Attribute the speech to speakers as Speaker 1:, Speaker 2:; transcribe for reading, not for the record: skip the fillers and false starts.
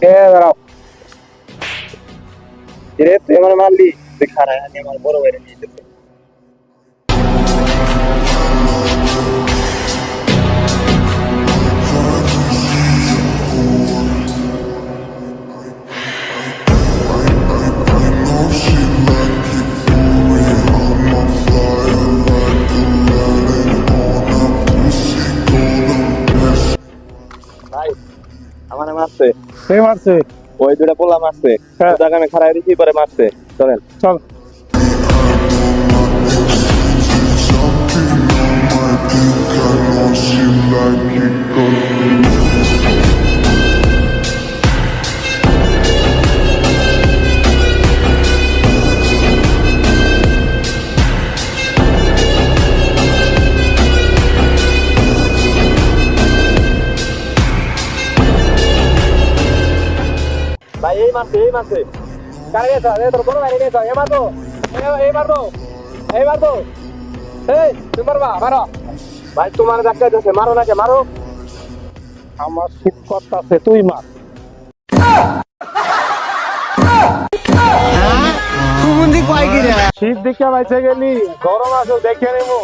Speaker 1: কে দাঁড়াও রে, তুই আমার মারলি, তুই খারাপ, আমি আমার বড় বাইরে নিয়ে যেতে। ভাই আমার মারছে।
Speaker 2: কে মারছে?
Speaker 1: ওই দুটা পোলা মারছে,
Speaker 2: হ্যাঁ।
Speaker 1: আমি খারাপ দিচ্ছি পরে মারছে। চলেন।
Speaker 2: চল।
Speaker 1: ভাই এই মারছে, এই মারছে। কারে গেছ? তোর বড় বাইরে গেছ, এ মারবো, এই মারবো, এই মারবো। এই তুমি মারবা, মারো। ভাই তোমার ধাক্কা দিতেছে, মারো নাকি, মারো।
Speaker 2: আমার শীত করতেছে, তুই মার। শীত দিকে বাইচে গেলি, গরম আসো দেখে নেবো।